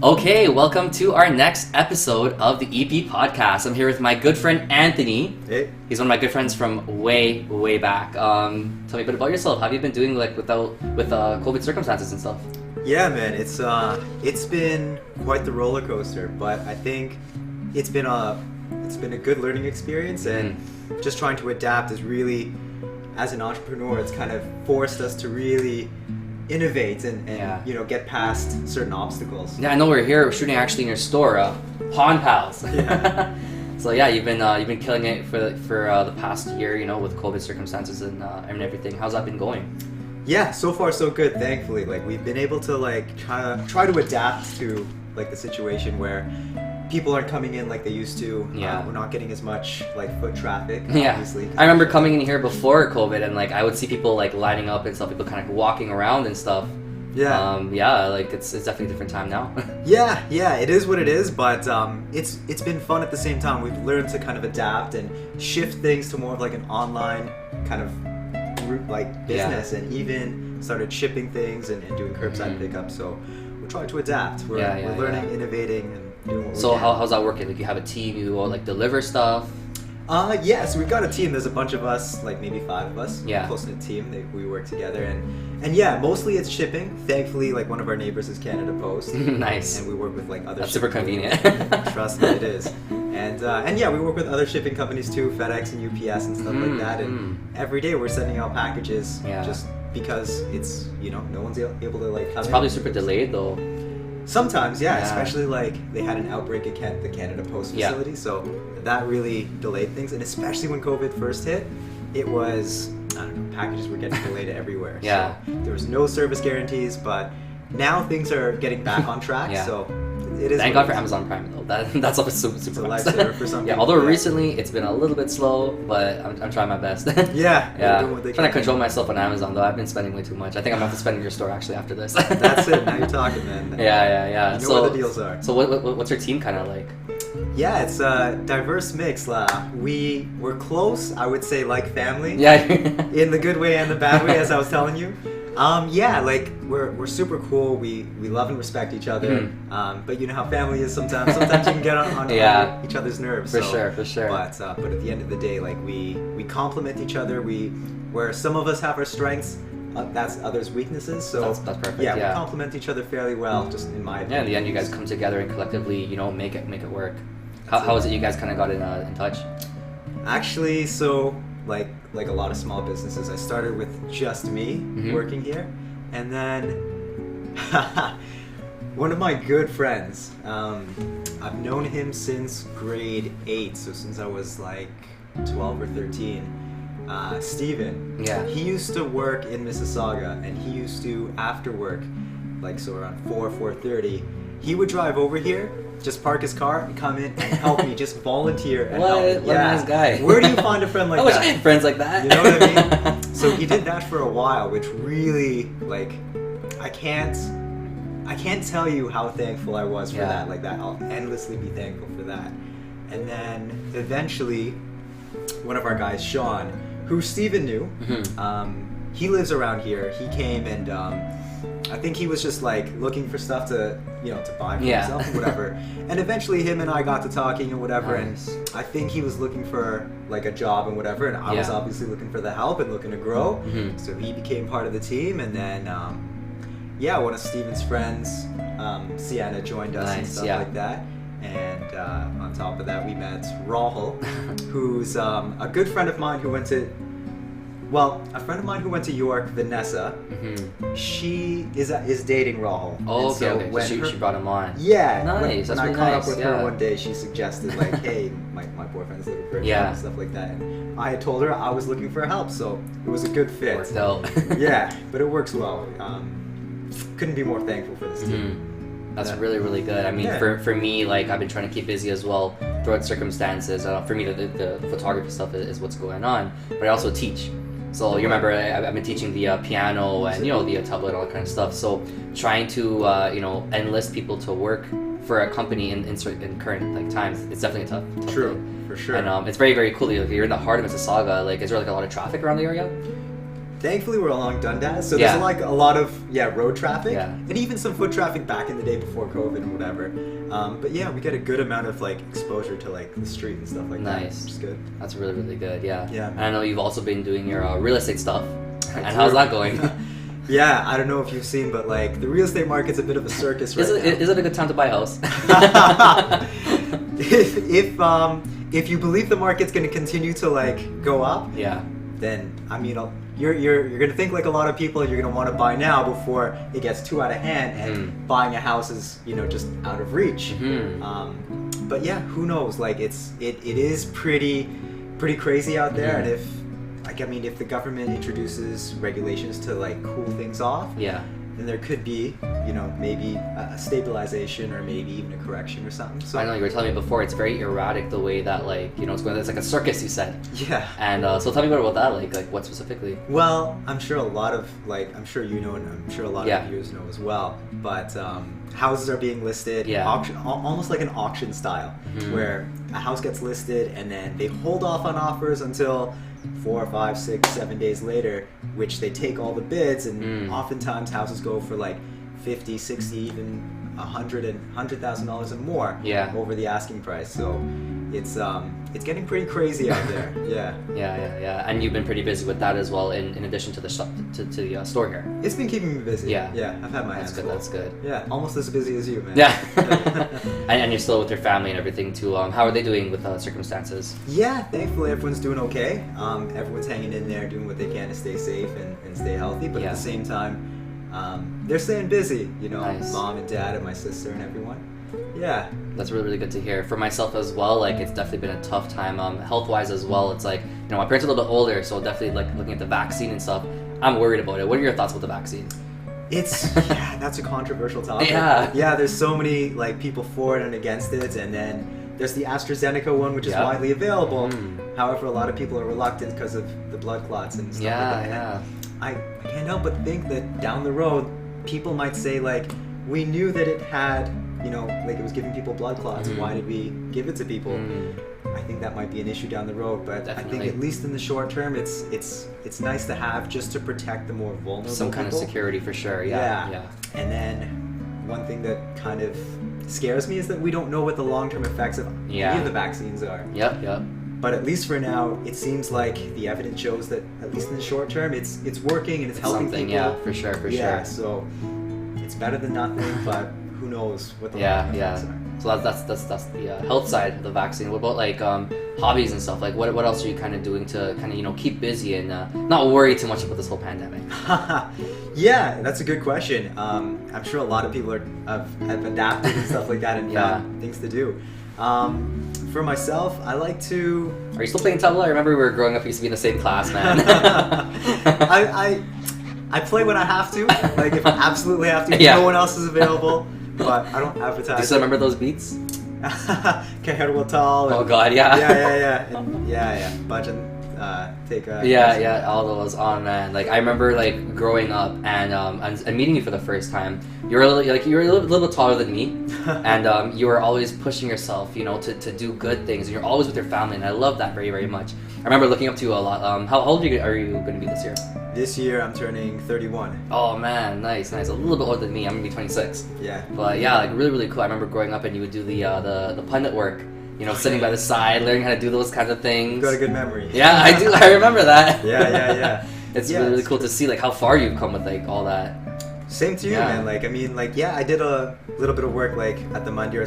Okay, welcome to our next episode of the EP podcast. I'm here with my good friend Anthony. Hey. He's one of my good friends from way back. Tell me a bit about yourself. How have you been doing with COVID circumstances and stuff? Yeah, man, it's been quite the roller coaster, but I think it's been a good learning experience, and just trying to adapt is really, as an entrepreneur, it's kind of forced us to really innovate and get past certain obstacles. Yeah, I know we're here shooting actually in your store, Pawn Pals. Yeah. So yeah, you've been killing it for the past year, with COVID circumstances and everything. How's that been going? Yeah, so far so good, thankfully. Like, we've been able to try to adapt to the situation where people aren't coming in like they used to. Yeah. We're not getting as much foot traffic, Yeah. obviously. I remember coming in here before COVID and I would see people lining up and stuff, people kind of walking around and stuff. Yeah. It's definitely a different time now. Yeah, it is what it is, but it's been fun at the same time. We've learned to kind of adapt and shift things to more of an online kind of route business, and even started shipping things and doing curbside pickup. So we're trying to adapt. We're learning, innovating, and doing what we can. How's that working? You have a team, you all deliver stuff? So we've got a team. There's a bunch of us, maybe 5 of us. Yeah. Close-knit team. We work together, and yeah, mostly it's shipping. Thankfully, one of our neighbors is Canada Post. Nice. And we work with other. That's super convenient. Trust me, it is. And yeah, we work with other shipping companies too, FedEx and UPS and stuff like that. And every day we're sending out packages just because it's no one's able to come in. It's probably super delayed though. Sometimes, yeah. Especially they had an outbreak at the Canada Post facility, so that really delayed things. And especially when COVID first hit, it was, I don't know, packages were getting delayed everywhere. Yeah. So there was no service guarantees, but now things are getting back on track. So it is. Thank God for Amazon Prime though. That's super it's a nice. lifesaver for some people. Although recently it's been a little bit slow, but I'm trying my best. Yeah. Trying to control myself on Amazon though. I've been spending way too much. I think I'm gonna have to spend in your store actually after this. That's it. Now you're talking, man. Yeah. You know where the deals are. So what's your team kind of like? Yeah, it's a diverse mix. We're close, I would say, like family. Yeah. In the good way and the bad way, as I was telling you. We're super cool. We love and respect each other. But you know how family is sometimes. Sometimes you can get on each other's nerves. For sure. But at the end of the day, we complement each other. Where some of us have our strengths, that's others' weaknesses. So that's perfect. Yeah, we complement each other fairly well, just in my opinion. Yeah, in the end, you guys come together and collectively, make it work. How is it you guys kind of got in touch? Actually, so like a lot of small businesses, I started with just me working here, and then one of my good friends, I've known him since grade 8, so since I was 12 or 13, Steven. Yeah. He used to work in Mississauga, and he used to, after work, so around 4:30, he would drive over here, just park his car and come in and help me, just volunteer and help me. What a nice guy. Where do you find a friend like that? I wish I had friends like that. You know what I mean? So he did that for a while, which really, I can't tell you how thankful I was for that. I'll endlessly be thankful for that. And then eventually, one of our guys, Sean, who Steven knew, he lives around here. He came and I think he was just looking for stuff to buy for himself or whatever. And eventually him and I got to talking and whatever. Nice. And I think he was looking for a job and whatever. And I was obviously looking for the help and looking to grow. So he became part of the team. And then, one of Steven's friends, Sienna, joined us and stuff like that. And on top of that, we met Rahul, who's a good friend of mine who went to York, Vanessa. She is dating Rahul. Oh, so okay. She brought him on. Yeah. Nice. When I caught up with her one day, she suggested hey, my boyfriend's looking for a job and stuff like that. And I had told her I was looking for help, so it was a good fit. Worked out. Yeah, but it works well. Couldn't be more thankful for this team. That's really, really good. I mean, for me, I've been trying to keep busy as well throughout circumstances. For me, the photography stuff is what's going on, but I also teach. So you remember, I've been teaching the piano and the tabla and all that kind of stuff. So trying to enlist people to work for a company in current times, it's definitely tough. True, thing. for sure. And it's very, very cool. You're in the heart of Mississauga. Is there a lot of traffic around the area? thankfully we're along Dundas, so there's like a lot of road traffic, and even some foot traffic back in the day before COVID and whatever. But yeah, we get a good amount of like exposure to like the street and stuff like that, which is good. That's really, really good. Yeah. And I know you've also been doing your real estate stuff. And how's that going? Yeah, I don't know if you've seen, but like the real estate market's a bit of a circus right now. Is it a good time to buy a house? If you believe the market's going to continue to like go up, then I mean you're going to think like a lot of people, and you're going to want to buy now before it gets too out of hand, and buying a house is just out of reach. But yeah, who knows? Like it is pretty crazy out there, and if the government introduces regulations to like cool things off, then there could be, maybe a stabilization or maybe even a correction or something. So I know you were telling me before, it's very erratic the way that it's like a circus, you said. Yeah. And so tell me more about that, like what specifically? Well, I'm sure a lot of I'm sure you know, and I'm sure a lot of viewers know as well, but houses are being listed, almost like an auction style, where a house gets listed and then they hold off on offers until 4, 5, 6, 7 days later, which they take all the bids, and oftentimes houses go for like 50, 60, even $100,000 and more over the asking price. So it's getting pretty crazy out there. Yeah. And you've been pretty busy with that as well, in addition to the shop, to the store here. It's been keeping me busy. Yeah. I've had my hands full. That's good. Yeah, almost as busy as you, man. Yeah. and you're still with your family and everything too. How are they doing with circumstances? Yeah, thankfully everyone's doing okay. Everyone's hanging in there, doing what they can to stay safe and stay healthy. But at the same time, they're staying busy. Nice. Mom and dad and my sister and everyone. Yeah. That's really, really good to hear. For myself as well, like it's definitely been a tough time, health-wise as well. It's like, my parents are a little bit older, so definitely like looking at the vaccine and stuff, I'm worried about it. What are your thoughts about the vaccine? That's a controversial topic. Yeah, there's so many like people for it and against it, and then there's the AstraZeneca one, which is widely available. However, a lot of people are reluctant because of the blood clots and stuff like that. I can't help but think that down the road, people might say like, we knew that it had, like it was giving people blood clots, and why did we give it to people? I think that might be an issue down the road, but I think at least in the short term, it's nice to have, just to protect the more vulnerable Some kind people. Of security for sure. Yeah. And then one thing that kind of scares me is that we don't know what the long-term effects of any of the vaccines are. Yep. But at least for now, it seems like the evidence shows that at least in the short term, it's working and it's helping people. Yeah, for sure. Yeah, so it's better than nothing, but who knows what the effects are. So that's the health side of the vaccine. What about like hobbies and stuff? Like what else are you kind of doing to kind of keep busy and not worry too much about this whole pandemic? Yeah, that's a good question. I'm sure a lot of people have adapted and stuff like that and found things to do. For myself, I like to... Are you still playing tabla? I remember we were growing up, we used to be in the same class, man. I play when I have to, like if I absolutely have to, if no one else is available, but I don't advertise. Do you still remember those beats? Keherwatal. Oh god, yeah. Yeah. Bajan, take a... Yeah, all those on, man. Like I remember like growing up and meeting you for the first time. You were a little taller than me, and you were always pushing yourself, to do good things. And you're always with your family, and I love that very, very much. I remember looking up to you a lot. How old are you going to be this year? This year I'm turning 31. Oh man, nice. A little bit older than me. I'm gonna be 26. Yeah. But yeah, like really, really cool. I remember growing up and you would do the pundit work. Sitting by the side, learning how to do those kinds of things. You've got a good memory. Yeah, I do. I remember that. Yeah. It's really cool to see like how far you've come with like all that. Same to you, man. Like, I mean, like, I did a little bit of work like at the Mandir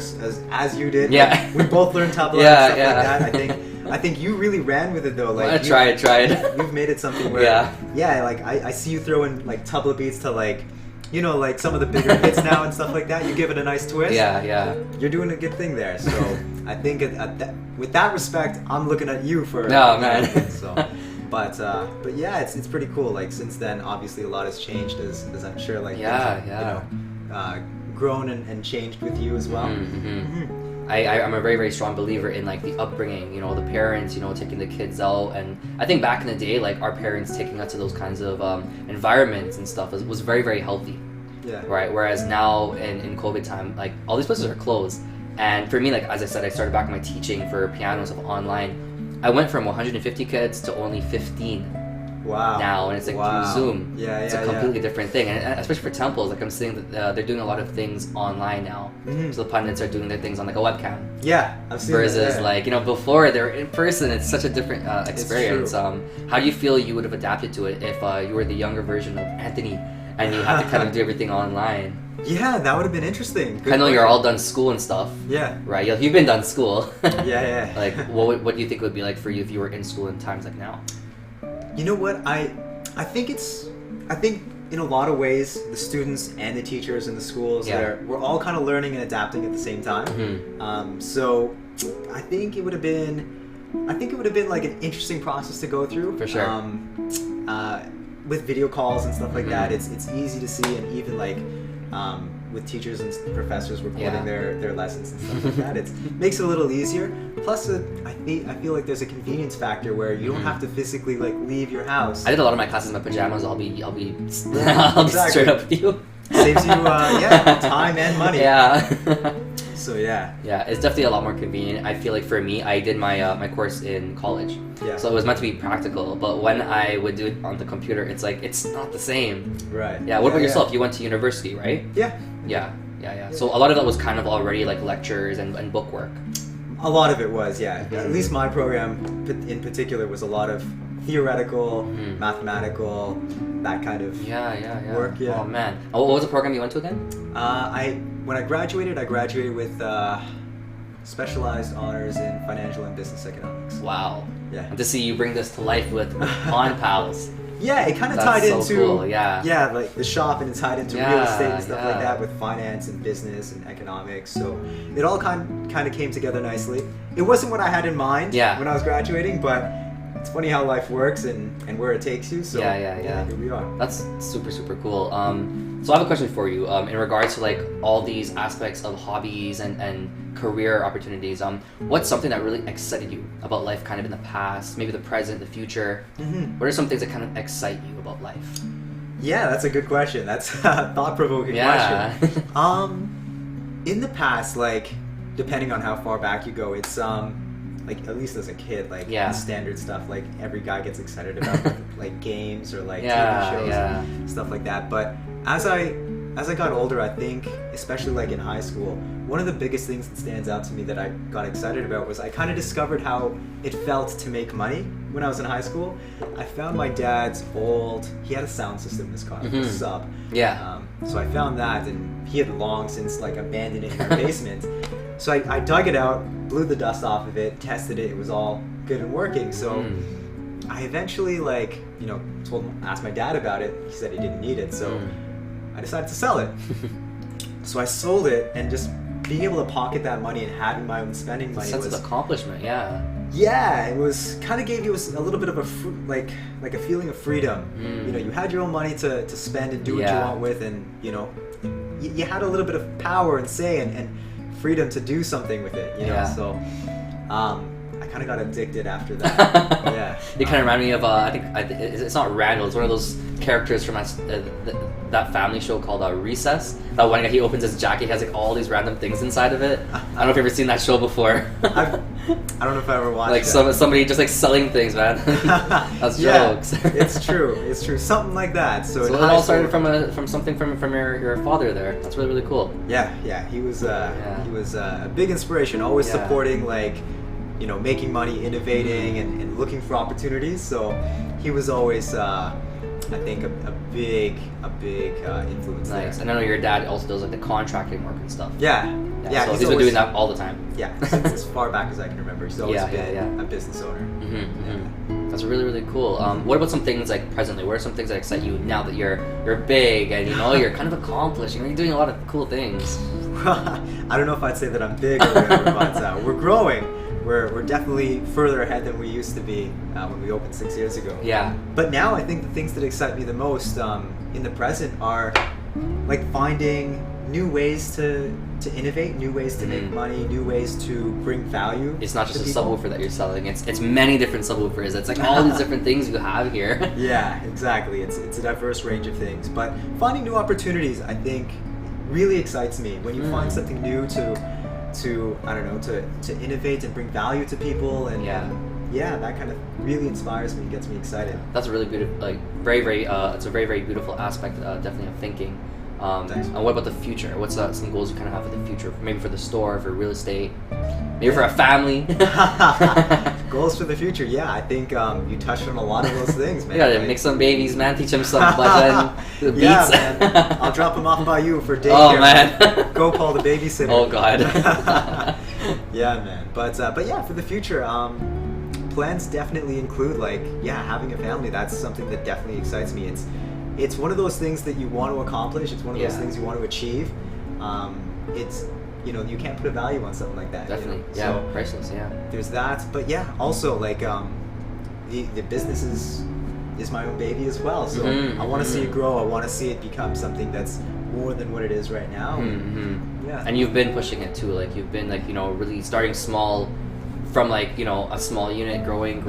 as you did. Yeah. Like, we both learned tabla and stuff like that. I think you really ran with it though. Like, I tried. You've made it something where like I see you throw in like tabla beats to like, like some of the bigger hits now and stuff like that. You give it a nice twist. Yeah. You're doing a good thing there. So I think with that respect, I'm looking at you for. No, man. So. But yeah, it's pretty cool. Like since then, obviously a lot has changed, as I'm sure like grown and changed with you as well. I'm a very, very strong believer in like the upbringing, the parents, taking the kids out, and I think back in the day, like our parents taking us to those kinds of environments and stuff was very, very healthy. Yeah. Right. Whereas now in COVID time, like all these places are closed, and for me, like as I said, I started back my teaching for piano and stuff online. I went from 150 kids to only 15 Wow. now, and it's like through Zoom. Yeah, it's a completely different thing, and especially for temples, like I'm seeing that they're doing a lot of things online now. So the pundits are doing their things on like a webcam. Yeah, I've seen versus that, like before they were in person. It's such a different experience. How do you feel you would have adapted to it if you were the younger version of Anthony and you had to kind of do everything online? Yeah, that would have been interesting. I know you're all done school and stuff. Yeah. Right. You've been done school. Yeah. Like, what do you think it would be like for you if you were in school in times like now? You know what? I think in a lot of ways the students and the teachers in the schools we're all kind of learning and adapting at the same time. So I think it would have been like an interesting process to go through. For sure. With video calls and stuff like that, it's easy to see, and even like with teachers and professors recording their lessons and stuff like that, it makes it a little easier. Plus, I feel like there's a convenience factor where you don't have to physically like leave your house. I did a lot of my classes in my pajamas. I'll be straight up with you. Saves you time and money. Yeah. So yeah, it's definitely a lot more convenient. I feel like for me, I did my course in college, so it was meant to be practical. But when I would do it on the computer, it's like it's not the same. Right. Yeah. What about yourself? You went to university, right? Yeah. So a lot of that was kind of already like lectures and book work. A lot of it was, At least my program in particular was a lot of theoretical, mathematical, that kind of work. Yeah. Oh man. What was the program you went to again? When I graduated with specialized honors in financial and business economics. Wow. Yeah. And to see you bring this to life with on pals. Yeah, it kind of tied so into cool, like the shop, and it tied into real estate and stuff like that, with finance and business and economics. So it all kind of came together nicely. It wasn't what I had in mind when I was graduating, but it's funny how life works and where it takes you. So here we are. That's super, super cool. So I have a question for you in regards to like all these aspects of hobbies and career opportunities. What's something that really excited you about life kind of in the past, maybe the present, the future? What are some things that kind of excite you about life? Yeah, that's a good question. That's a thought-provoking question. In the past, like, depending on how far back you go, it's like, at least as a kid, like the standard stuff, like every guy gets excited about like games or like TV shows and stuff like that. But as I got older, I think, especially like in high school, one of the biggest things that stands out to me that I got excited about was I kind of discovered how it felt to make money when I was in high school. I found my dad's he had a sound system in his car, a sub. So I found that, and he had long since like abandoned it in the basement. So I dug it out, blew the dust off of it, tested it. It was all good and working. So I eventually asked my dad about it. He said he didn't need it. So I decided to sell it. So I sold it, and just being able to pocket that money and having my own spending money was a sense of accomplishment. Yeah, it was kind of gave you a little bit of a a feeling of freedom. You had your own money to spend and do what you want with, and you had a little bit of power and say and freedom to do something with it. So I kind of got addicted after that. You kind of remind me of I think it's not Randall. It's one of those characters from that family show called Recess. That one guy, he opens his jacket, he has like all these random things inside of it. I don't know if you've ever seen that show before. I don't know if I ever watched like that. Somebody just like selling things, man. That's jokes. It's true, something like that. So it all started from something from your father there. That's really, really cool. Yeah, he was a big inspiration, always supporting making money, innovating, and looking for opportunities. So he was always I think a big influence. Nice. there. And I know your dad also does like the contracting work and stuff. Yeah. So he's been doing that all the time. Yeah, since as far back as I can remember, he's always been a business owner. That's really, really cool. What about some things like presently? What are some things that excite you now that you're big and you're kind of accomplished? You're doing a lot of cool things. I don't know if I'd say that I'm big or whatever, but we're growing. We're definitely further ahead than we used to be when we opened 6 years ago. Yeah. But now I think the things that excite me the most in the present are like finding new ways to innovate, new ways to make money, new ways to bring value. It's not just a subwoofer that you're selling. It's many different subwoofers. It's like all these different things you have here. Yeah, exactly. It's a diverse range of things. But finding new opportunities, I think, really excites me. When you find something new to innovate and bring value to people and yeah, that kind of really inspires me and gets me excited. That's a really beautiful, like very it's a very beautiful aspect, definitely of thinking. Thanks. And what about the future? What's some goals you kind of have for the future? Maybe for the store, for real estate, maybe for a family. Goals for the future, yeah. I think you touched on a lot of those things, man. You gotta make some babies, man. Teach them some button beats. Yeah, man. I'll drop them off by you for daycare. Oh man. Go call the babysitter. Oh god. Yeah, man. But yeah, for the future, plans definitely include having a family. That's something that definitely excites me. It's one of those things that you want to accomplish. It's one of those things you want to achieve. It's you can't put a value on something like that. Definitely. Yeah. So, priceless. Yeah. There's that, but yeah, also the business is my own baby as well. So I want to see it grow. I want to see it become something that's more than what it is right now. Yeah. And you've been pushing it too. Like you've been really starting small, from a small unit, growing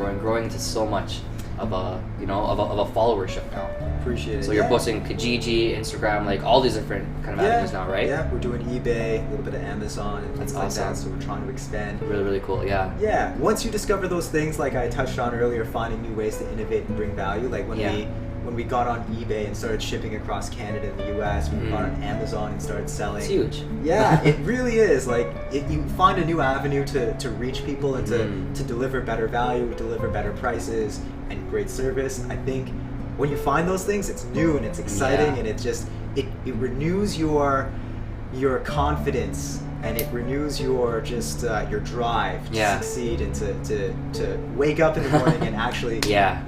to so much of a followership now. Appreciate it. So you're posting Kijiji, Instagram, all these different kind of avenues now, right? Yeah, we're doing eBay, a little bit of Amazon, and things like that. So we're trying to expand. Really cool. Yeah. Yeah. Once you discover those things, like I touched on earlier, finding new ways to innovate and bring value. Like when we got on eBay and started shipping across Canada and the US, when we got on Amazon and started selling. It's huge. Yeah, it really is. You find a new avenue to reach people and to deliver better value, deliver better prices, and great service. I think when you find those things, it's new and it's exciting, and it just it renews your confidence, and it renews your drive to succeed and to wake up in the morning and actually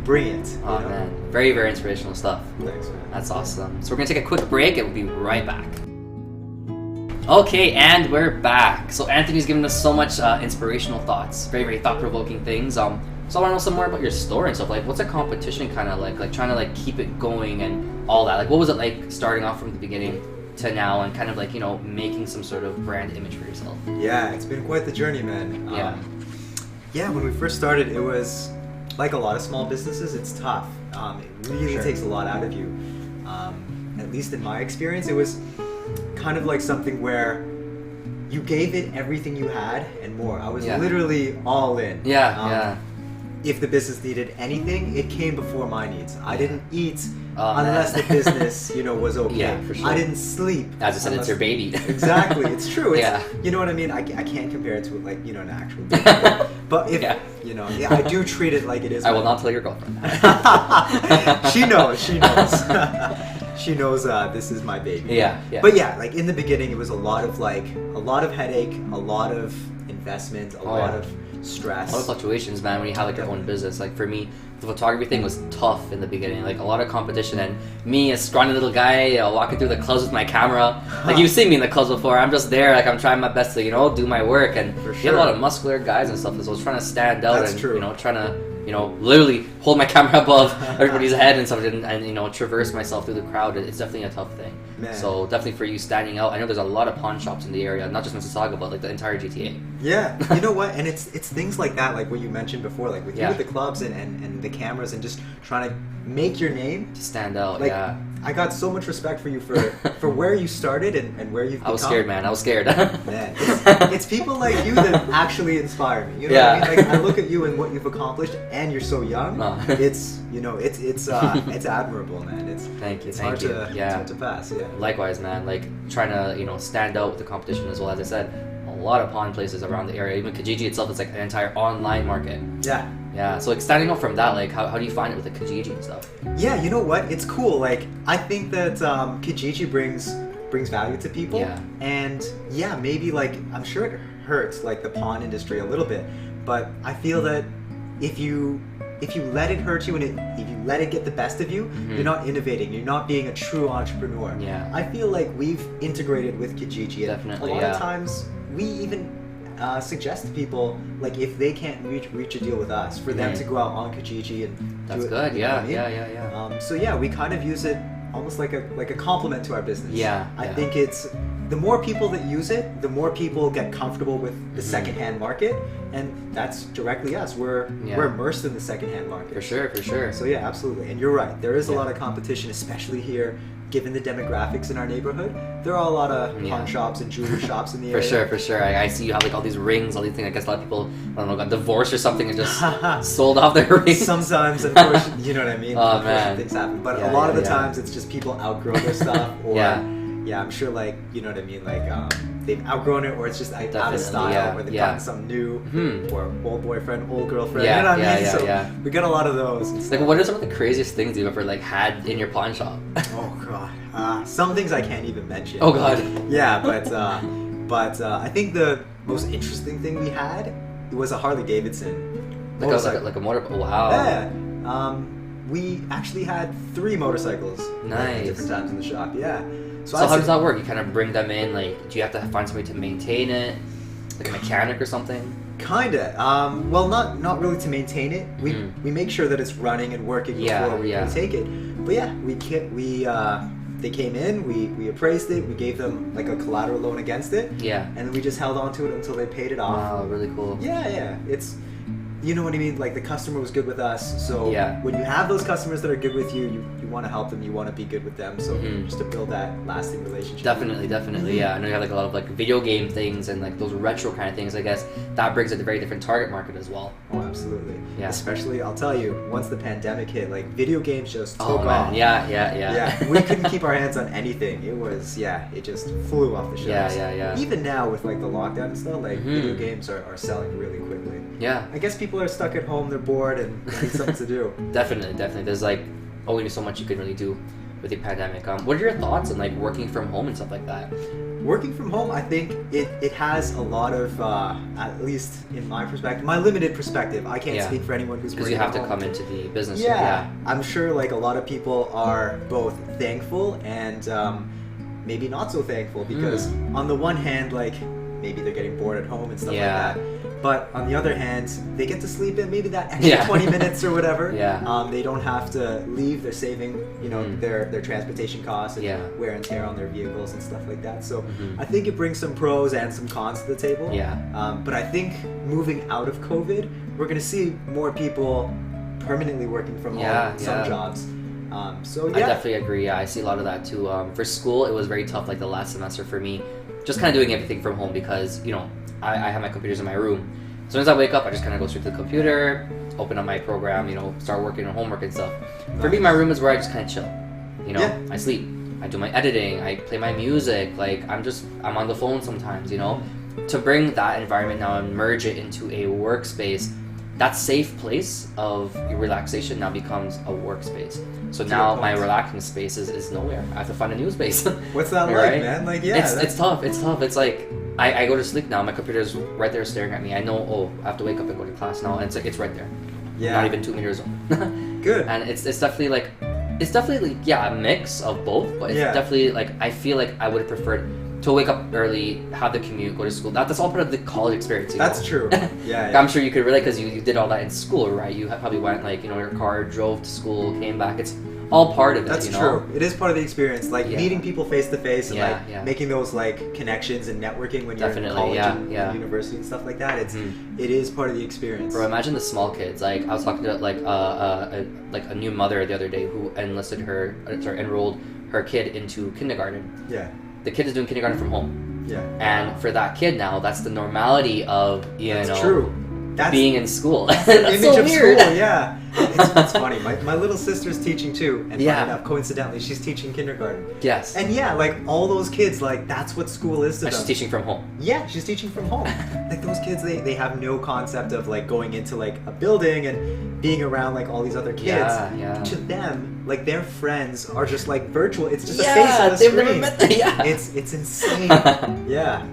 bring it. Oh man, very inspirational stuff. Thanks, man. That's awesome. So we're gonna take a quick break and we'll be right back. Okay, and we're back. So Anthony's given us so much inspirational thoughts, very thought-provoking things. So I want to know some more about your store and stuff. What's a competition kind of like trying to keep it going and all that? What was it like starting off from the beginning to now, and kind of making some sort of brand image for yourself? Yeah, it's been quite the journey, man. Yeah, when we first started, it was like a lot of small businesses. It's tough. It really takes a lot out of you. At least in my experience, it was kind of like something where you gave it everything you had and more. I was literally all in. If the business needed anything, it came before my needs. I didn't eat unless the business, was okay. Yeah, for sure. I didn't sleep. As I said, it's your baby. Exactly, it's true. You know what I mean? I can't compare it to an actual baby. But if I do treat it like it is. I will not tell your girlfriend. She knows. She knows this is my baby. Yeah. But in the beginning, it was a lot of headache, a lot of investment, a lot of stress. A lot of fluctuations, man, when you have your own business. For me, the photography thing was tough in the beginning. A lot of competition, and me, a scrawny little guy, walking through the clubs with my camera. You've seen me in the clubs before. I'm just there, I'm trying my best to, do my work. And you have a lot of muscular guys and stuff, so I was trying to stand out. That's true. Trying to literally hold my camera above everybody's head and stuff, and traverse myself through the crowd. It's definitely a tough thing. Man. So definitely for you standing out. I know there's a lot of pawn shops in the area, not just Mississauga, but the entire GTA. Yeah, you know what? And it's things like that, like what you mentioned before, with you with the clubs and the cameras and just trying to make your name to stand out. I got so much respect for you for where you started and where you've become. I was scared, man. I was scared. Man, it's people like you that actually inspire me. You know what I mean? I look at you and what you've accomplished, and you're so young. It's it's admirable, man. Thank you. It's hard to pass. Yeah. Likewise, man. Trying to stand out with the competition as well. As I said, a lot of pawn places around the area. Even Kijiji itself is an entire online market. Yeah, so standing out from that, how do you find it with the Kijiji and stuff? Yeah, you know what? It's cool. I think that Kijiji brings value to people. Yeah. And maybe I'm sure it hurts the pawn industry a little bit, but I feel that if you let it hurt you and if you let it get the best of you, you're not innovating. You're not being a true entrepreneur. Yeah. I feel like we've integrated with Kijiji. Definitely. A lot of times we even suggest to people if they can't reach a deal with us, for them to go out on Kijiji and that's do it. Good. Yeah. Yeah. We kind of use it almost like a compliment to our business. I Yeah. think it's the more people that use it, the more people get comfortable with the secondhand market, and that's directly us. We're immersed in the secondhand market. For sure. So yeah, absolutely. And you're right. There is a lot of competition, especially here, given the demographics in our neighborhood. There are a lot of pawn shops and jewelry shops in the area. For sure. I see you have like all these rings, all these things. I guess a lot of people, I don't know, got divorced or something and just sold off their rings. Sometimes, unfortunately, you know what I mean? Oh man. Things happen. But a lot of the times it's just people outgrow their stuff, or I'm sure, like, you know what I mean, like they've outgrown it, or it's just like out of style, or they've gotten something new, or old boyfriend, old girlfriend. You know what I mean? So we got a lot of those. Like, what are some of the craziest things you've ever like had in your pawn shop? Oh god, some things I can't even mention. Oh god. Yeah, but I think the most interesting thing we had was a Harley Davidson. Like a motor. Wow. Yeah. We actually had 3 motorcycles. Nice. At different times in the shop. Yeah. So how does that work? You kind of bring them in, like, do you have to find somebody to maintain it? Like a mechanic or something? Kinda. Well, not really to maintain it. We make sure that it's running and working before we take it. But yeah, they came in, we appraised it, we gave them like a collateral loan against it. Yeah. And then we just held on to it until they paid it off. Wow, really cool. Yeah. It's, you know what I mean? Like, the customer was good with us, so when you have those customers that are good with you, you want to help them, you want to be good with them, so just to build that lasting relationship. Definitely. Yeah, I know you have like a lot of like video game things and like those retro kind of things. I guess that brings a very different target market as well. Oh, absolutely. Yeah. Especially, I'll tell you, once the pandemic hit, like, video games just took off. Yeah. We couldn't keep our hands on anything. It was, it just flew off the shelves. Yeah. Even now with like the lockdown and stuff, like video games are selling really quickly. Yeah. I guess people are stuck at home, they're bored, and need something to do. Definitely. There's like only so much you can really do with the pandemic. What are your thoughts on like working from home and stuff like that? Working from home, I think it has a lot of, at least in my perspective, my limited perspective. I can't speak for anyone who's working because you have to come into the business. Yeah, I'm sure like a lot of people are both thankful and maybe not so thankful, because on the one hand, like, maybe they're getting bored at home and stuff like that. But on the other hand, they get to sleep in maybe that extra 20 minutes or whatever. They don't have to leave. They're saving, their transportation costs and wear and tear on their vehicles and stuff like that. So I think it brings some pros and some cons to the table. But I think moving out of COVID, we're going to see more people permanently working from home, some jobs. I definitely agree. I see a lot of that too. For school, it was very tough, like the last semester for me, just kind of doing everything from home because, I have my computers in my room. As soon as I wake up, I just kind of go straight to the computer, open up my program, start working on homework and stuff. Nice. For me, my room is where I just kind of chill. I sleep, I do my editing, I play my music, like I'm on the phone sometimes, To bring that environment now and merge it into a workspace, that safe place of relaxation now becomes a workspace. So now my relaxing space is nowhere. I have to find a new space. What's that like, man? Like, it's tough. It's like I go to sleep now. My computer's right there staring at me. I know. I have to wake up and go to class now. And it's right there. Yeah. Not even 2 meters away. Good. And it's definitely like a mix of both. But it's definitely like I feel like I would have preferred to wake up early, have the commute, go to school. That's all part of the college experience. That's true. Yeah. I'm sure you could relate because you did all that in school, right? You probably went your car, drove to school, came back. It's all part of it. That's true. It is part of the experience, like meeting people face to face and making those like connections and networking when you're in college and university and stuff like that. It is part of the experience. Bro, imagine the small kids. Like I was talking to a new mother the other day who enrolled her kid into kindergarten. Yeah. The kid is doing kindergarten from home. Yeah. And for that kid now, that's the normality of being in school. That's so weird. School, yeah. It's funny. My little sister's teaching too, and funny enough, coincidentally, she's teaching kindergarten. Yes. And like all those kids, like that's what school is to them. She's teaching from home. Yeah, she's teaching from home. Like those kids, they have no concept of like going into like a building and being around like all these other kids. Yeah. To them, like their friends are just like virtual. It's just a face on the screen. Never met them. Yeah. It's insane. Yeah.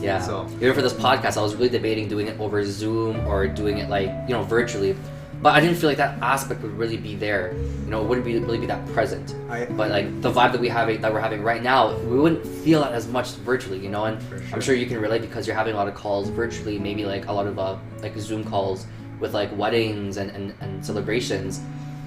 Yeah. So even for this podcast, I was really debating doing it over Zoom or doing it like virtually, but I didn't feel like that aspect would really be there. It wouldn't really be that present. But like the vibe that we're having right now, we wouldn't feel that as much virtually. And sure. I'm sure you can relate because you're having a lot of calls virtually. Maybe like a lot of like Zoom calls with like weddings and celebrations.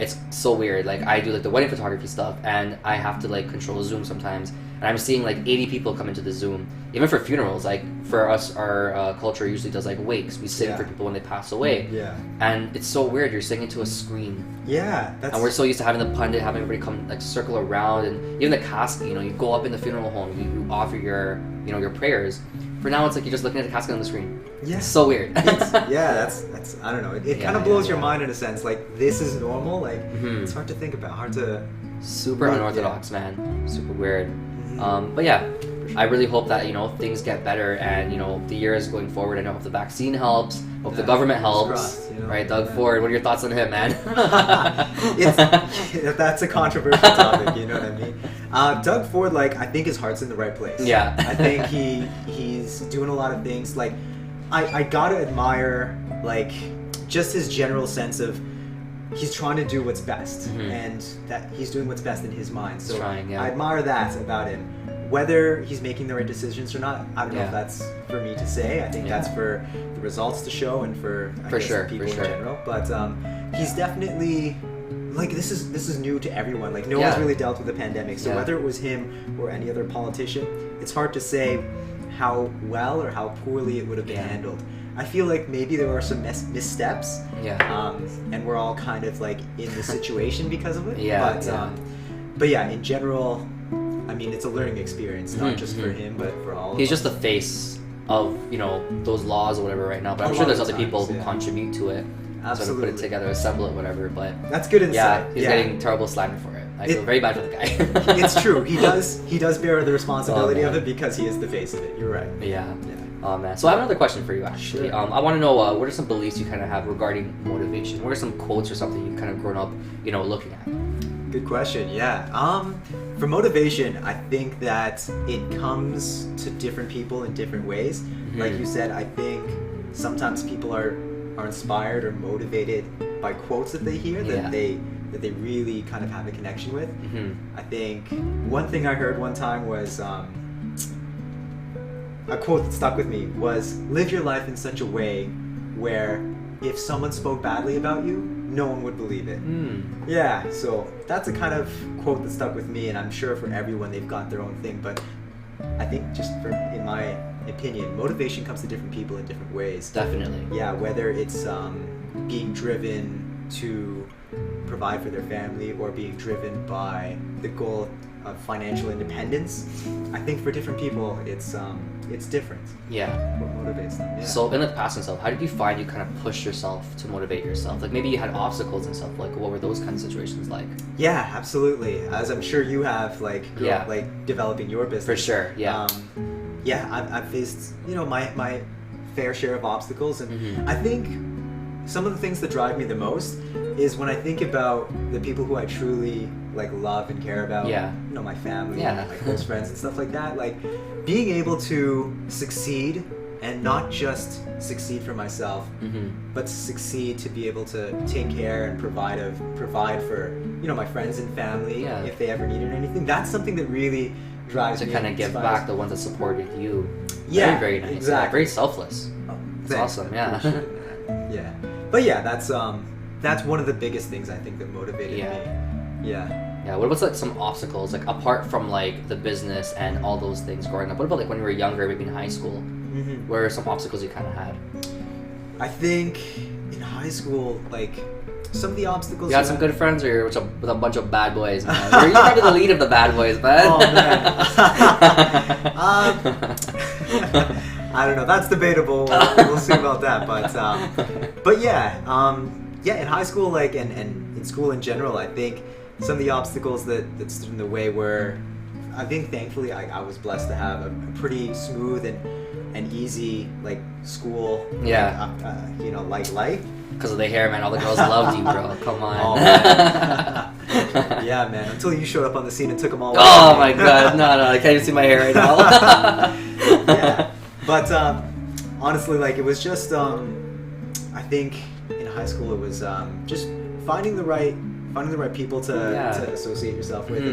it's so weird. Like I do like the wedding photography stuff, and I have to like control Zoom sometimes, and I'm seeing like 80 people come into the Zoom. Even for funerals, like for us, our culture usually does like wakes. We sing for people when they pass away. Yeah. And it's so weird. You're singing to a screen. Yeah. And we're so used to having the pundit, having everybody come like circle around, and even the casket. You know, you go up in the funeral home, you offer your your prayers. For now, it's like you're just looking at the casket on the screen. Yeah. It's so weird. That's I don't know. It kind of blows your mind in a sense. Like this is normal. Like it's hard to think about. Hard to. Super unorthodox, man. Super weird. But yeah, I really hope that things get better, and the year is going forward. I know if the vaccine helps, hope the government helps. Crossed, right, Doug Ford. What are your thoughts on him, man? That's a controversial topic. You know what I mean? Doug Ford, like I think his heart's in the right place. Yeah. I think he's doing a lot of things. Like I gotta admire like just his general sense of. He's trying to do what's best, and that he's doing what's best in his mind. So I admire that about him. Whether he's making the right decisions or not, I don't know if that's for me to say. I think that's for the results to show and for people in general. But he's definitely like this is new to everyone. Like no one's really dealt with the pandemic. So whether it was him or any other politician, it's hard to say how well or how poorly it would have been handled. I feel like maybe there were some missteps, and we're all kind of like in the situation because of it. But yeah, in general, I mean, it's a learning experience, not just for him, but for all. He's just the face of those laws or whatever right now. But I'm sure there's other people who contribute to it. Absolutely. Sort of put it together, assemble it, whatever. But that's good insight. Yeah, he's getting terrible slander for it. I feel very bad for the guy. It's true. He does bear the responsibility of it because he is the face of it. You're right. Yeah. Oh man. So I have another question for you actually. Sure. I want to know what are some beliefs you kind of have regarding motivation? What are some quotes or something you've kind of grown up, looking at? Good question. Yeah. For motivation, I think that it comes to different people in different ways. Like you said, I think sometimes people are inspired or motivated by quotes that they hear that they really kind of have a connection with. I think one thing I heard one time was a quote that stuck with me was, live your life in such a way where if someone spoke badly about you, no one would believe it. Yeah, so that's a kind of quote that stuck with me, and I'm sure for everyone they've got their own thing, but I think in my opinion, motivation comes to different people in different ways. Definitely. Yeah, whether it's being driven to provide for their family or being driven by the goal of financial independence. I think for different people, it's different. Yeah. What motivates them. Yeah. So in the past and stuff, how did you find you kind of push yourself to motivate yourself? Like maybe you had obstacles and stuff. Like what were those kind of situations like? Yeah, absolutely. As I'm sure you have, like developing your business. For sure. Yeah. I've faced my fair share of obstacles, and I think some of the things that drive me the most is when I think about the people who I truly love and care about. My family, my close friends and stuff like that. Like being able to succeed and not just succeed for myself, but to succeed to be able to take care and provide for my friends and family if they ever needed anything. That's something that really drives me. To kind of give back the ones that supported you. Yeah, very nice. Exactly. Yeah, very selfless. It's awesome. Yeah. Yeah, but yeah, that's one of the biggest things I think that motivated me. Yeah. What about some obstacles apart from the business and all those things growing up? What about when you were younger, maybe in high school? What are some obstacles you kind of had? I think in high school, some of the obstacles. You had some good friends, or you're with a bunch of bad boys, man? You're probably the lead of the bad boys, man. Oh man. I don't know. That's debatable. We'll see about that. But yeah, in high school, and in school in general, I think some of the obstacles that stood in the way were, I think thankfully I was blessed to have a pretty smooth and easy school. Life. Because of the hair, man. All the girls loved you, bro. Come on. Oh, man. Yeah, man. Until you showed up on the scene and took them all away. Oh my god. No, I can't even see my hair right now. Yeah. But honestly, it was just, I think in high school it was just finding the right people to associate yourself with.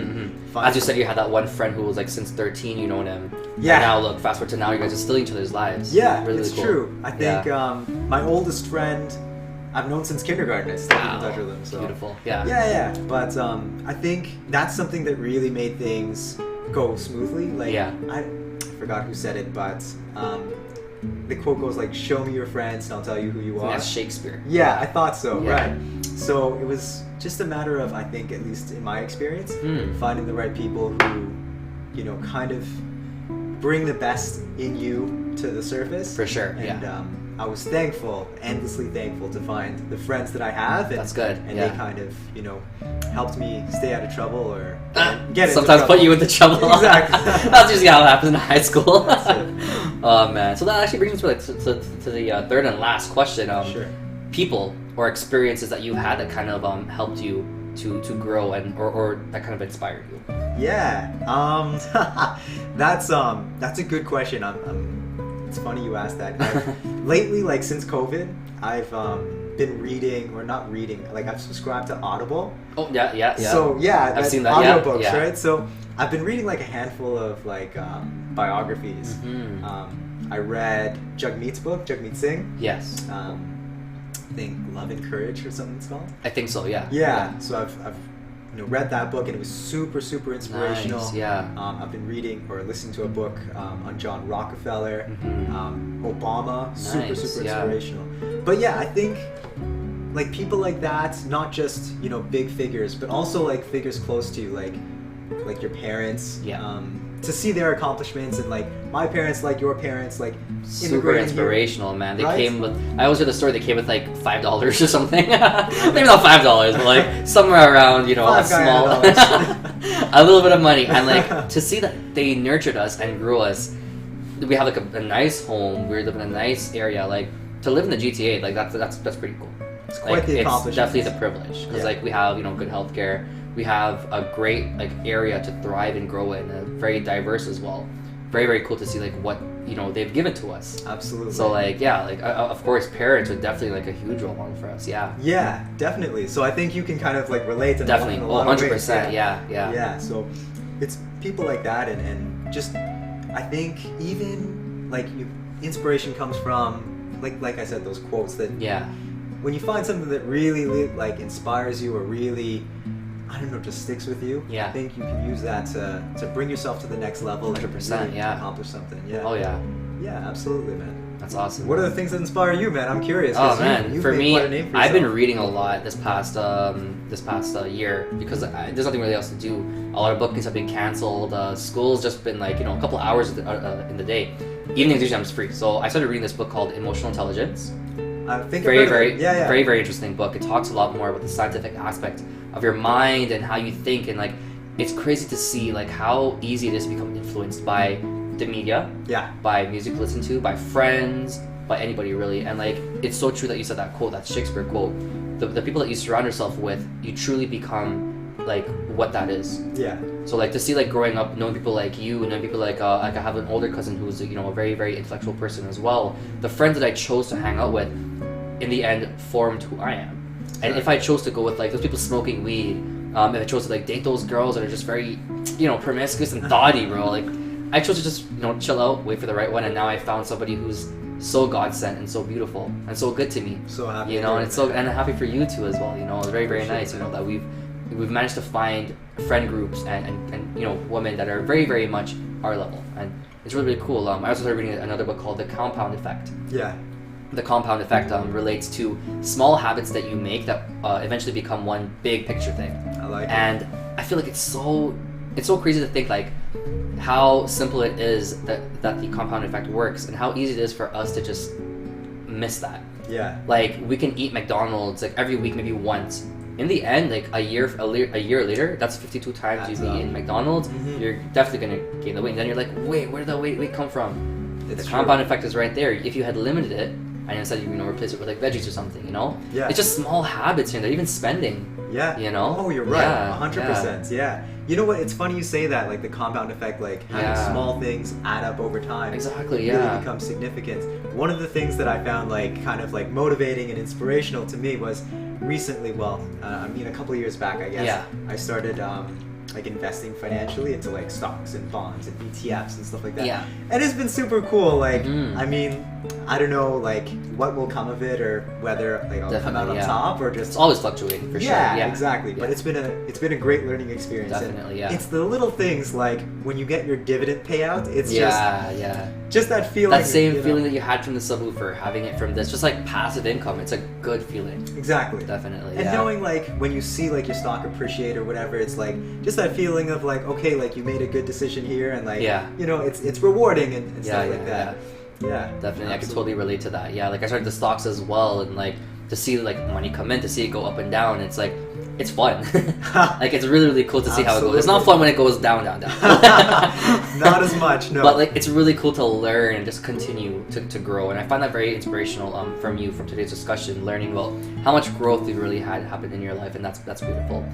As you said, you had that one friend who was since 13, you know him. Yeah. And now look, fast forward to now, you guys are still in each other's lives. Yeah, really it's cool. true. I think my oldest friend, I've known since kindergarten. I still keep in touch with them. So beautiful. Yeah. Yeah. But I think that's something that really made things go smoothly. Like, I forgot who said it, but the quote goes like, "Show me your friends, and I'll tell you who you are." That's Shakespeare. Yeah, I thought so. Yeah. Right. So it was just a matter of, I think, at least in my experience, finding the right people who, you know, kind of bring the best in you to the surface. For sure. And I was thankful, endlessly thankful, to find the friends that I have. And, that's good. And they kind of, you know, helped me stay out of trouble or get into sometimes trouble. put you into trouble. Exactly. That's usually how it happens in high school. That's it. Oh man. So that actually brings me to the third and last question. Sure. People or experiences that you had that kind of helped you to grow and or that kind of inspired you. Yeah. That's a good question. It's funny you asked that. Lately, like since COVID, I've been reading, or not reading, like I've subscribed to Audible. Oh yeah. So yeah, I've seen that. Audiobooks, Yeah. right? So I've been reading like a handful of like biographies. I read Jagmeet's book, Jagmeet Singh. Yes. I think Love and Courage or something it's called. I think so. Yeah. Yeah. So I've read that book and it was super inspirational. Nice, yeah. I've been reading or listening to a book on John Rockefeller, Obama, super inspirational. But yeah, I think like people like that, not just, you know, big figures, but also like figures close to you, like your parents. Yeah. To see their accomplishments, and like my parents, like your parents, like super inspirational, man. They right? came with, I always hear the story, they came with like $5 or something. Maybe not $5, but like somewhere around, you know, a small a little bit of money. And like to see that they nurtured us and grew us. We have like a nice home, we live in a nice area. Like to live in the GTA, like that's pretty cool. It's quite the accomplishment. It's definitely the privilege, because like we have, you know, good healthcare. We have a great like area to thrive and grow in, very diverse as well. Very cool to see like what, you know, they've given to us. Absolutely. So like of course parents are definitely like a huge role model for us. Yeah, definitely. So I think you can kind of like relate to definitely. In a lot of 100%. ways. Yeah. So it's people like that, and just I think even like inspiration comes from like I said, those quotes that when you find something that really like inspires you or really, I don't know, just sticks with you. Yeah. I think you can use that to bring yourself to the next level. 100%. And really accomplish something. Yeah. Oh yeah. Yeah, absolutely, man. That's awesome. What are the things that inspire you, man? I'm curious. Oh man, you've for made me, quite a name for I've been yourself. reading a lot this past year, because there's nothing really else to do. A lot of bookings have been canceled. School's just been like, you know, a couple hours in the day. Evenings usually I'm just free. So I started reading this book called Emotional Intelligence. I think very interesting book. It talks a lot more about the scientific aspect of your mind and how you think, and like it's crazy to see like how easy it is to become influenced by the media, by music you listen to, by friends, by anybody really. And like it's so true that you said that quote, that Shakespeare quote. The people that you surround yourself with, you truly become like what that is. Yeah. So like to see like growing up, knowing people like you, knowing people like I have an older cousin who's, you know, a very intellectual person as well. The friends that I chose to hang out with, in the end, formed who I am. And if I chose to go with like those people smoking weed, if I chose to like date those girls that are just very, you know, promiscuous and thoughty, bro, like I chose to just, you know, chill out, wait for the right one, and now I found somebody who's so God sent and so beautiful and so good to me. So happy. You know, and I'm happy for you too as well. You know, it's very nice. You know, that we've managed to find friend groups and you know, women that are very much our level, and it's really cool. I also started reading another book called The Compound Effect. Yeah. The compound effect relates to small habits that you make that eventually become one big picture thing. I like it. And I feel like it's so crazy to think like how simple it is that the compound effect works, and how easy it is for us to just miss that. Yeah. Like we can eat McDonald's like every week, maybe once. In the end, like a year later, that's 52 times you've eaten McDonald's. Mm-hmm. You're definitely gonna gain the weight, and then you're like, wait, where did the weight come from? The compound effect is right there. If you had limited it, and instead you know replace it with like veggies or something, you know? Yeah. It's just small habits here. They're even spending. Yeah. You know? Oh, you're right. 100%. Yeah. You know what? It's funny you say that, like the compound effect, like having small things add up over time. Exactly. Really become significant. One of the things that I found like kind of like motivating and inspirational to me was recently. Well, I mean, a couple of years back, I guess. Yeah. I started like investing financially into like stocks and bonds and ETFs and stuff like that. Yeah. And it's been super cool. Like, I mean, I don't know, like, what will come of it, or whether like I'll come out on top, or just it's always fluctuating for sure. Yeah, exactly. But it's been a great learning experience. Definitely, and it's the little things like when you get your dividend payout. It's just that feeling. That same feeling that you had from the subwoofer, having it from this, just like passive income. It's a good feeling. Exactly. Definitely. And knowing like when you see like your stock appreciate or whatever, it's like just that feeling of like, okay, like you made a good decision here, and like it's rewarding and stuff like that. Yeah, definitely. Absolutely. I can totally relate to that. Yeah, like I started the stocks as well, and like to see like money come in, to see it go up and down, it's like it's fun. Like it's really, really cool to see how it goes. It's not fun when it goes down. Not as much, no. But like it's really cool to learn and just continue to grow. And I find that very inspirational from today's discussion, learning about how much growth you've really had happen in your life, and that's beautiful.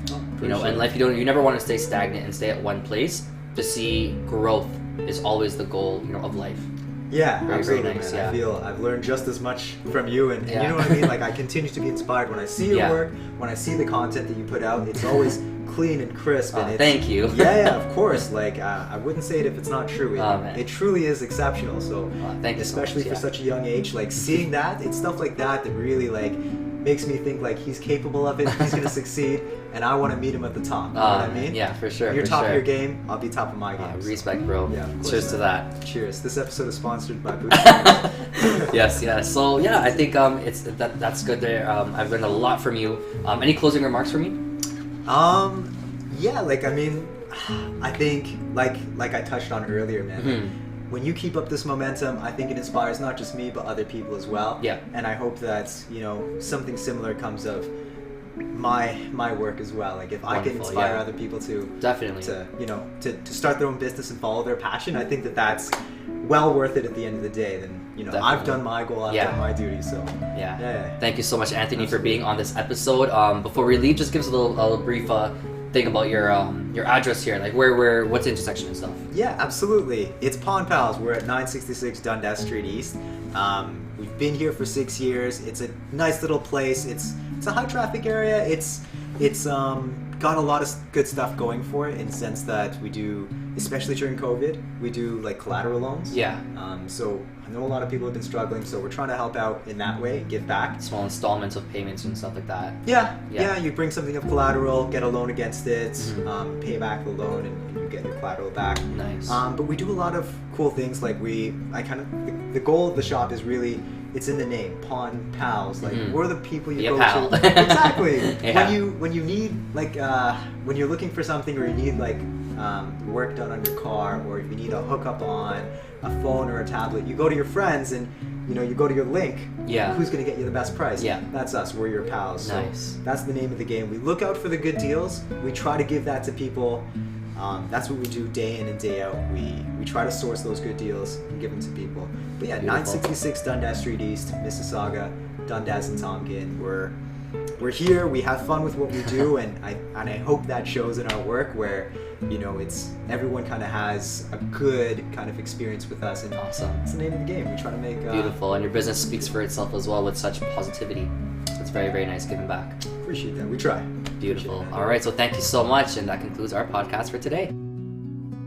In life you never want to stay stagnant and stay at one place. To see growth is always the goal, of life. Yeah, very, absolutely, very nice, man. yeah. I feel I've learned just as much from you, and you know what I mean? Like, I continue to be inspired when I see your work, when I see the content that you put out. It's always clean and crisp. And thank you. Yeah, of course. Like, I wouldn't say it if it's not true. It truly is exceptional. So, thank you especially so much, for such a young age, like, seeing that, it's stuff like that that really, like, makes me think, like, he's capable of it, he's going to succeed, and I want to meet him at the top. You know what I mean? Yeah, for sure. You're top of your game, I'll be top of my game. Respect, bro. Yeah, of course. Cheers to that. Cheers. This episode is sponsored by Bootstrap. Yes. So yeah, I think that's good there. I've learned a lot from you. Any closing remarks for me? Yeah, like, I mean, I think like I touched on earlier, man. When you keep up this momentum, I think it inspires not just me, but other people as well. Yeah. And I hope that, something similar comes of my work as well. Like, if I can inspire other people to definitely to start their own business and follow their passion, I think that that's well worth it at the end of the day. Then definitely. I've done my goal, I've done my duty. So yeah. Thank you so much, Anthony, for being on this episode. Before we leave, just give us a little brief thing about your address here, like what's the intersection and stuff. Yeah, absolutely. It's Pond Pals. We're at 966 Dundas Street East. We've been here for 6 years. It's a nice little place. It's a high traffic area. It's got a lot of good stuff going for it, in the sense that we do, especially during COVID, we do like collateral loans. Yeah. So I know a lot of people have been struggling, so we're trying to help out in that way, give back. Small installments of payments and stuff like that. Yeah. You bring something of collateral, get a loan against it, pay back the loan, and you get your collateral back. Nice. But we do a lot of cool things. Like the goal of the shop is really, it's in the name, Pond Pals. Like, we're the people you go pal. to. Exactly. Yeah. When you need, like, when you're looking for something, or you need, like, work done on your car, or if you need a hookup on a phone or a tablet, you go to your friends and you go to your link. Yeah. Who's going to get you the best price? Yeah. That's us. We're your pals. Nice. So that's the name of the game. We look out for the good deals. We try to give that to people. That's what we do day in and day out. We try to source those good deals and give them to people. But yeah, Beautiful. 966 Dundas Street East, Mississauga, Dundas and Tompkin. We're here. We have fun with what we do, and I hope that shows in our work, where it's everyone kind of has a good kind of experience with us. And awesome. It's the name of the game. We try to make beautiful, and your business speaks for itself as well with such positivity. It's very, very nice giving back. Appreciate that. We try. Beautiful. All right, so thank you so much, and that concludes our podcast for today.